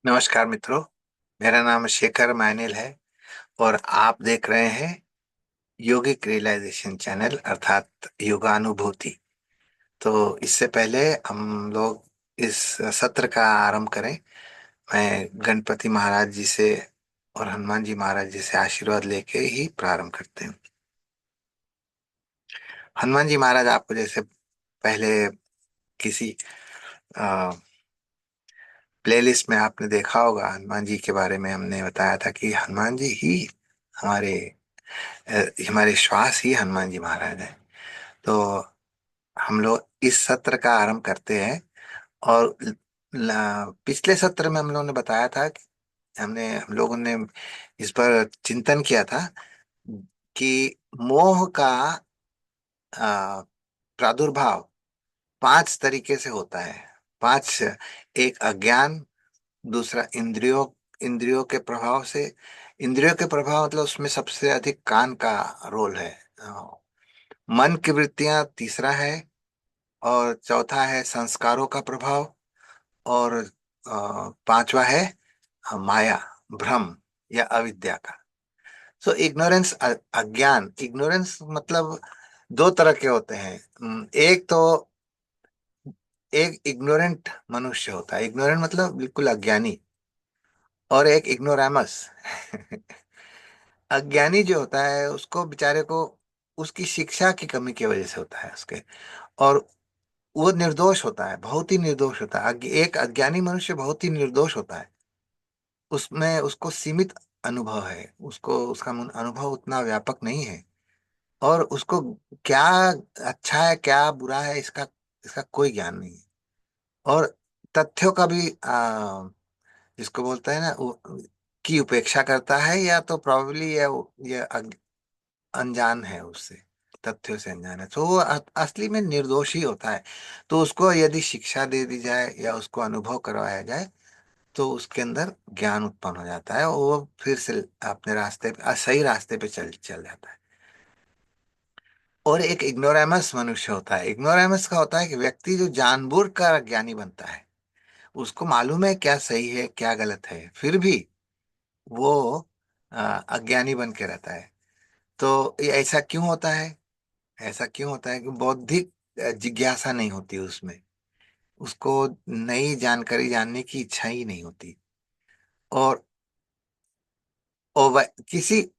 नमस्कार मित्रों। मेरा नाम शेखर मायनेल है और आप देख रहे हैं योगिक रियलाइजेशन चैनल अर्थात योगानुभूति। तो इससे पहले हम लोग इस सत्र का आरंभ करें। मैं गणपति महाराज जी से और हनुमान जी महाराज जी से आशीर्वाद लेके ही प्रारंभ करते हैं। हनुमान जी महाराज, आपको जैसे पहले किसी प्लेलिस्ट में आपने देखा होगा, हनुमान जी के बारे में हमने बताया था कि हनुमान जी ही हमारे हमारे श्वास ही हनुमान जी महाराज हैं। तो हम लोग इस सत्र का आरंभ करते हैं। और पिछले सत्र में हम लोगों ने बताया था कि हम लोगों ने इस पर चिंतन किया था कि मोह का आ, प्रादुर्भाव पांच तरीके से होता है। पांच, एक अज्ञान, दूसरा इंद्रियों इंद्रियों के प्रभाव से। इंद्रियों के प्रभाव मतलब उसमें सबसे अधिक कान का रोल है। मन की वृत्तियां तीसरा है। और चौथा है संस्कारों का प्रभाव। और पांचवा है माया, भ्रम या अविद्या का। सो इग्नोरेंस, अज्ञान। इग्नोरेंस मतलब दो तरह के होते हैं। एक तो एक इग्नोरेंट मनुष्य होता है। इग्नोरेंट मतलब बिल्कुल अज्ञानी। और एक इग्नोरामस। अज्ञानी जो होता है उसको बेचारे को उसकी शिक्षा की कमी की वजह से होता है उसके। और वो निर्दोष होता है, बहुत ही निर्दोष होता है। एक अज्ञानी मनुष्य बहुत ही निर्दोष होता है। उसमें उसको सीमित अनुभव है, उसको उसका अनुभव उतना व्यापक नहीं है। और उसको क्या अच्छा है क्या बुरा है इसका इसका कोई ज्ञान नहीं है। और तथ्यों का भी जिसको बोलते हैं ना की उपेक्षा करता है, या तो प्रॉब्ली या अनजान है उससे, तथ्यों से अनजान है, तो वो असली में निर्दोष ही होता है। तो उसको यदि शिक्षा दे दी जाए या उसको अनुभव करवाया जाए तो उसके अंदर ज्ञान उत्पन्न हो जाता है और वो फिर से अपने रास्ते पे, सही रास्ते पे चल चल जाता है। और एक इग्नोरामस मनुष्य होता है। इग्नोरामस का होता है कि व्यक्ति जो जानबूझ कर ज्ञानी बनता है, उसको मालूम है क्या सही है क्या गलत है, फिर भी वो अज्ञानी बन के रहता है। तो ये ऐसा क्यों होता है? ऐसा क्यों होता है कि बौद्धिक जिज्ञासा नहीं होती उसमें। उसको नई जानकारी जानने की इच्छा ही नहीं होती। और किसी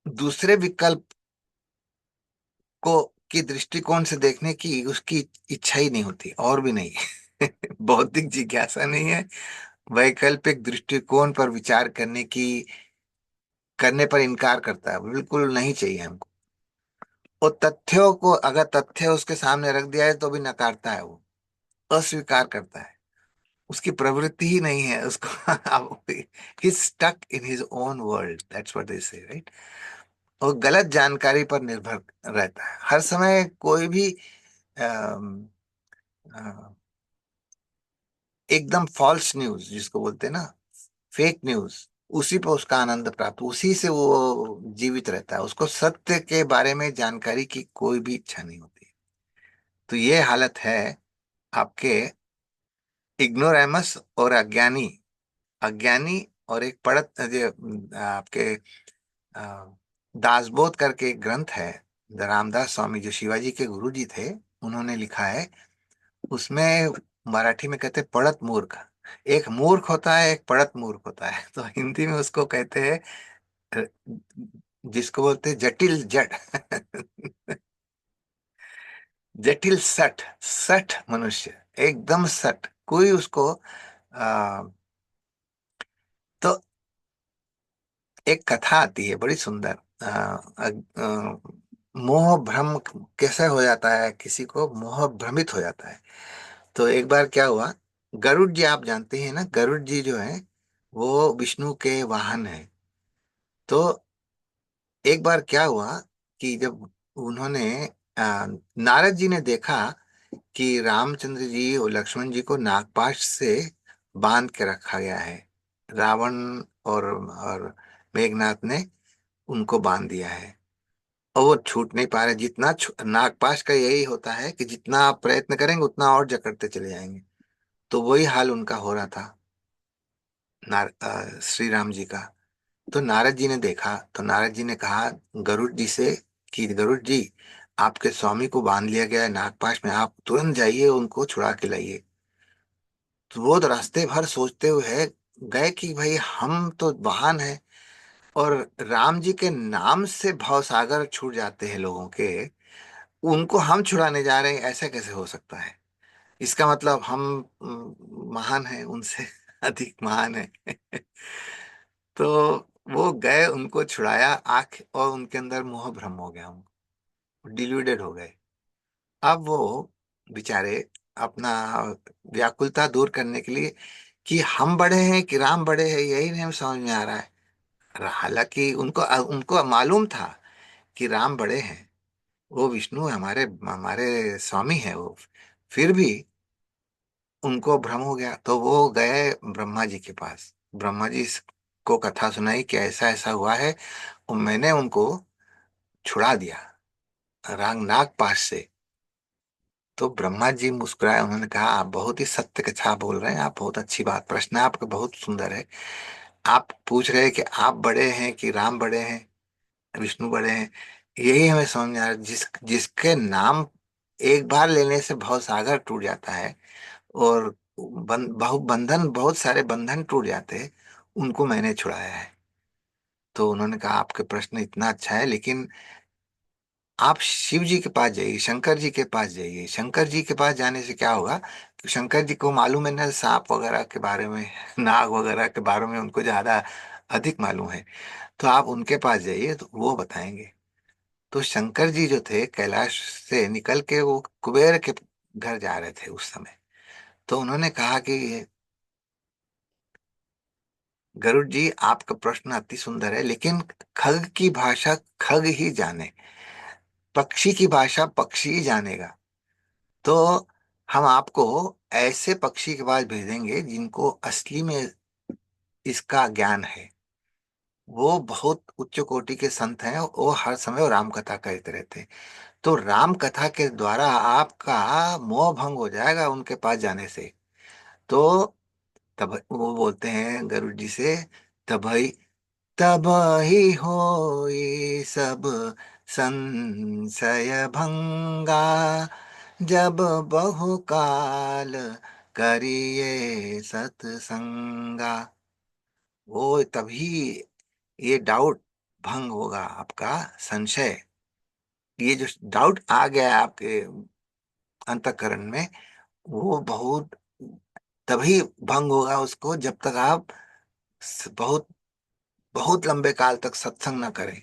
दूसरे विकल्प को की दृष्टिकोण से देखने की उसकी इच्छा ही नहीं होती, और भी नहीं। बौद्धिक जिज्ञासा नहीं है। वैकल्पिक दृष्टिकोण पर विचार करने पर इनकार करता है, बिल्कुल नहीं चाहिए हमको। और तथ्यों को अगर तथ्य उसके सामने रख दिया है तो भी नकारता है वो, अस्वीकार करता है। उसकी प्रवृत्ति ही नहीं है उसको। He stuck in his own world, that's what they say, right. और गलत जानकारी पर निर्भर रहता है हर समय। कोई भी अम, अ, एकदम फॉल्स न्यूज जिसको बोलते हैं ना, फेक न्यूज, उसी पर उसका आनंद प्राप्त, उसी से वो जीवित रहता है। उसको सत्य के बारे में जानकारी की कोई भी इच्छा नहीं होती। तो ये हालत है आपके इग्नोरामस और अज्ञानी। अज्ञानी और एक पढ़त आपके अ, दासबोध करके एक ग्रंथ है। रामदास स्वामी जो शिवाजी के गुरु जी थे, उन्होंने लिखा है। उसमें मराठी में कहते हैं पढ़त मूर्ख। एक मूर्ख होता है, एक पढ़त मूर्ख होता है। तो हिंदी में उसको कहते हैं अ, जिसको बोलते हैं जटिल जट। जटिल सठ, सठ मनुष्य, एकदम सठ कोई उसको तो एक कथा आती है बड़ी सुंदर। मोह भ्रम कैसे हो जाता है, किसी को मोह भ्रमित हो जाता है। तो एक बार क्या हुआ, गरुड़ जी आप जानते हैं ना, गरुड़ जी जो है वो विष्णु के वाहन है। तो एक बार क्या हुआ कि जब उन्होंने नारद जी ने देखा कि रामचंद्र जी और लक्ष्मण जी को नागपाश से बांध के रखा गया है। रावण और मेघनाथ ने उनको बांध दिया है और वो छूट नहीं पा रहे। नागपाश का यही होता है कि जितना आप प्रयत्न करेंगे उतना और जकड़ते चले जाएंगे। तो वही हाल उनका हो रहा था। श्री राम जी का। तो नारद जी ने देखा, तो नारद जी ने कहा गरुड़ जी से कि गरुड़ जी, आपके स्वामी को बांध लिया गया है नागपाश में, आप तुरंत जाइए उनको छुड़ा के लाइए। तो वो तो रास्ते भर सोचते हुए गए कि भाई हम तो वाहन है, और राम जी के नाम से भवसागर छूट जाते हैं लोगों के, उनको हम छुड़ाने जा रहे हैं, ऐसा कैसे हो सकता है? इसका मतलब हम महान हैं उनसे अधिक महान है। तो वो गए, उनको छुड़ाया, आंख और उनके अंदर मोह भ्रम हो गया, उनको डिल्यूडेड हो गए। अब वो बेचारे अपना व्याकुलता दूर करने के लिए कि हम बड़े हैं कि राम बड़े हैं, यही नहीं समझ में आ रहा है। हालांकि उनको उनको मालूम था कि राम बड़े हैं, वो विष्णु है, हमारे हमारे स्वामी है वो, फिर भी उनको भ्रम हो गया। तो वो गए ब्रह्मा जी के पास, ब्रह्मा जी को कथा सुनाई कि ऐसा ऐसा हुआ है, और मैंने उनको छुड़ा दिया रांग नाग पाश से। तो ब्रह्मा जी मुस्कुराए, उन्होंने कहा आप बहुत ही सत्य कथा बोल रहे हैं, आप बहुत अच्छी बात, प्रश्न आपका बहुत सुंदर है। आप पूछ रहे हैं कि आप बड़े हैं कि राम बड़े हैं, विष्णु बड़े हैं, यही हमें समझ में आ रहा है। जिसके नाम एक बार लेने से भव सागर टूट जाता है, और बहुत सारे बंधन टूट जाते हैं, उनको मैंने छुड़ाया है। तो उन्होंने कहा आपके प्रश्न इतना अच्छा है, लेकिन आप शिव जी के पास जाइए, शंकर जी के पास जाइए। शंकर जी के पास जाने से क्या होगा कि शंकर जी को मालूम है ना सांप वगैरह के बारे में, नाग वगैरह के बारे में उनको ज्यादा अधिक मालूम है। तो आप उनके पास जाइए तो वो बताएंगे। तो शंकर जी जो थे कैलाश से निकल के वो कुबेर के घर जा रहे थे उस समय। तो उन्होंने कहा कि गरुड़ जी, आपका प्रश्न अति सुंदर है, लेकिन खग की भाषा खग ही जाने, पक्षी की भाषा पक्षी ही जानेगा। तो हम आपको ऐसे पक्षी के पास भेजेंगे जिनको असली में इसका ज्ञान है। वो बहुत उच्च कोटि के संत हैं, वो हर समय वो राम कथा कहते रहते हैं। तो राम कथा के द्वारा आपका मोह भंग हो जाएगा उनके पास जाने से। तो तब वो बोलते हैं गरुड़ जी से, तब तब ही होई सब संशय भंगा, जब बहुकाल करिए सत्संगा। वो तभी ये डाउट भंग होगा, आपका संशय, ये जो डाउट आ गया है आपके अंतःकरण में, वो बहुत तभी भंग होगा उसको जब तक आप बहुत बहुत लंबे काल तक सत्संग न करें।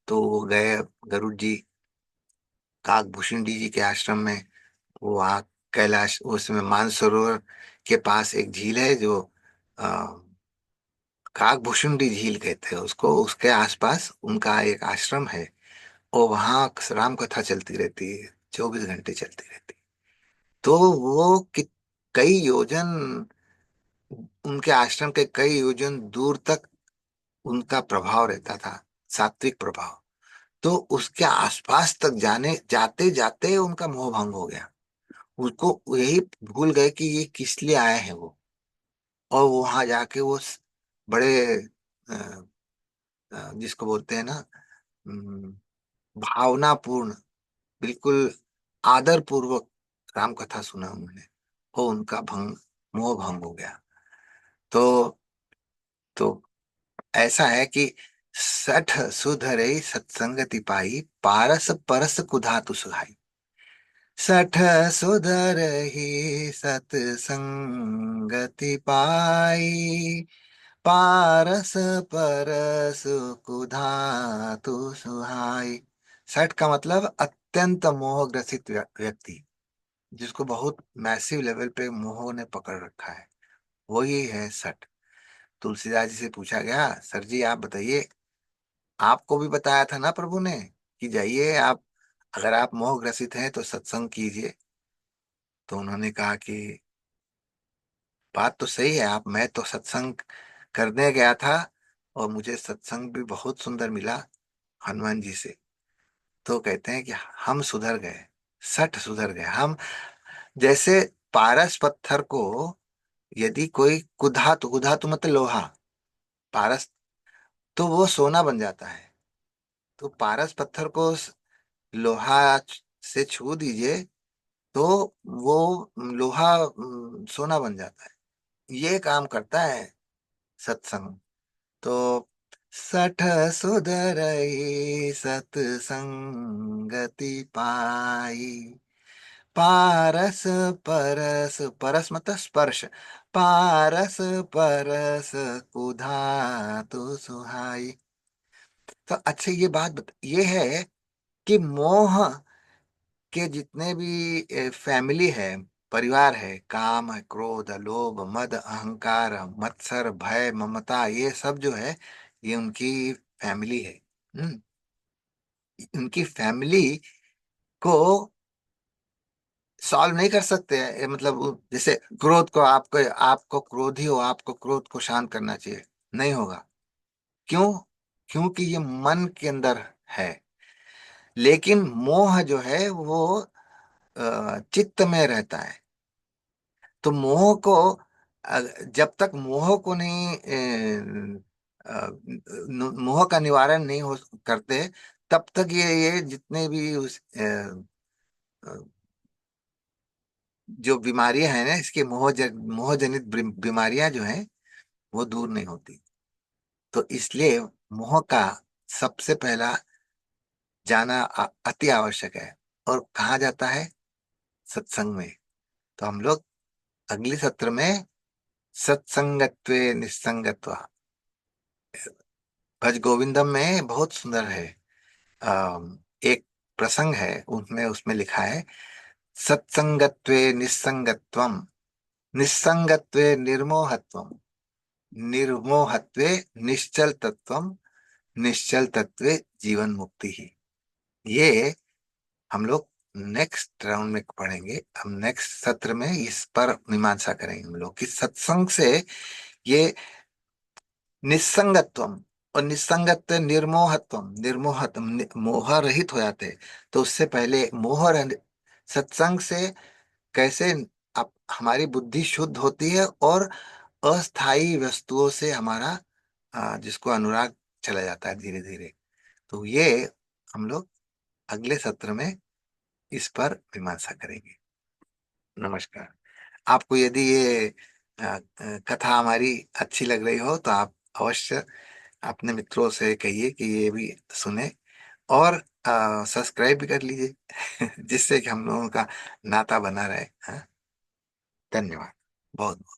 तो वो गए गरुड़ जी काकभूषुंडी जी के आश्रम में। वो वहाँ कैलाश, उसमें मानसरोवर के पास एक झील है जो काकभूषुंडी झील कहते हैं उसको, उसके आसपास उनका एक आश्रम है। और वहाँ राम कथा चलती रहती है, 24 घंटे चलती रहती है। तो वो कई योजन, उनके आश्रम के कई योजन दूर तक उनका प्रभाव रहता था, सात्विक प्रभाव। तो उसके आसपास तक जाने जाते जाते उनका मोह भंग हो गया। उसको यही भूल गए कि ये किस लिए आए हैं वो। और वहां जाके वो बड़े जिसको बोलते हैं ना, अम, भावनापूर्ण, बिल्कुल आदर पूर्वक राम कथा सुना उन्होंने। वो उनका मोह भंग हो गया। तो तो ऐसा है कि सठ सुधरे सत्संगति पाई, पारस परस कुधातु सुहाई। सठ सुधर ही सत्संगति पाई, पारस परस कुधातु सुहाई। सठ का मतलब अत्यंत मोहग्रसित व्यक्ति, जिसको बहुत मैसिव लेवल पे मोह ने पकड़ रखा है, वही है सठ। तुलसीदास जी से पूछा गया, सर जी आप बताइए, आपको भी बताया था ना प्रभु ने कि जाइए आप, अगर आप मोह ग्रसित हैं तो सत्संग कीजिए। तो उन्होंने कहा कि बात तो सही है आप, मैं तो सत्संग करने गया था और मुझे सत्संग भी बहुत सुंदर मिला हनुमान जी से। तो कहते हैं कि हम सुधर गए, सठ सुधर गए हम। जैसे पारस पत्थर को यदि कोई कुधा तो मतलब लोहा, पारस, तो वो सोना बन जाता है। तो पारस पत्थर को लोहा से छू दीजिए, तो वो लोहा सोना बन जाता है। ये काम करता है सत्संग। तो सठ सुधरई सतसंगति पाई, पारस परस, परस मतलब स्पर्श, पारस परस कुधा तो सुहाई। तो अच्छा ये ये है कि मोह के जितने भी फैमिली है, परिवार है, काम है, क्रोध, लोभ, मद, अहंकार, मत्सर, भय, ममता, ये सब जो है, ये उनकी फैमिली है। हम्म, उनकी फैमिली को सॉल्व नहीं कर सकते हैं। मतलब जैसे क्रोध को, आपको आपको क्रोधी हो, आपको क्रोध को शांत करना चाहिए, नहीं होगा। क्यों? क्योंकि ये मन के अंदर है। लेकिन मोह जो है वो चित्त में रहता है। तो मोह को जब तक मोह को नहीं मोह का निवारण नहीं हो करते, तब तक ये जितने भी अ, जो बीमारियां हैं ना, इसके मोह जनित बीमारियां जो हैं, वो दूर नहीं होती। तो इसलिए मोह का सबसे पहला जाना अति आवश्यक है। और कहा जाता है सत्संग में। तो हम लोग अगले सत्र में सत्संगत्वे निस्संगत्वा, भज गोविंदम में बहुत सुंदर है। एक प्रसंग है, उसमें उसमें लिखा है, सत्संगत्वे निस्संगत्वम, निस्संगत्वे निर्मोहत्वम, निर्मोहत्वे निश्चल तत्वम, निश्चल तत्वे जीवन मुक्ति ही। ये हम लोग नेक्स्ट राउंड में पढ़ेंगे। हम नेक्स्ट सत्र में इस पर मीमांसा करेंगे हम लोग कि सत्संग से ये निस्संगत्वम, और निस्संगत्व निर्मोहत्वम, निर्मोहत्वम मोह रहित हो जाते हैं। तो उससे पहले सत्संग से कैसे आप हमारी बुद्धि शुद्ध होती है, और अस्थाई वस्तुओं से हमारा जिसको अनुराग चला जाता है धीरे धीरे। तो ये हम लोग अगले सत्र में इस पर मीमांसा करेंगे। नमस्कार। आपको यदि ये कथा हमारी अच्छी लग रही हो, तो आप अवश्य अपने मित्रों से कहिए कि ये भी सुने, और सब्सक्राइब भी कर लीजिए जिससे कि हम लोगों का नाता बना रहे। हाँ? धन्यवाद बहुत बहुत।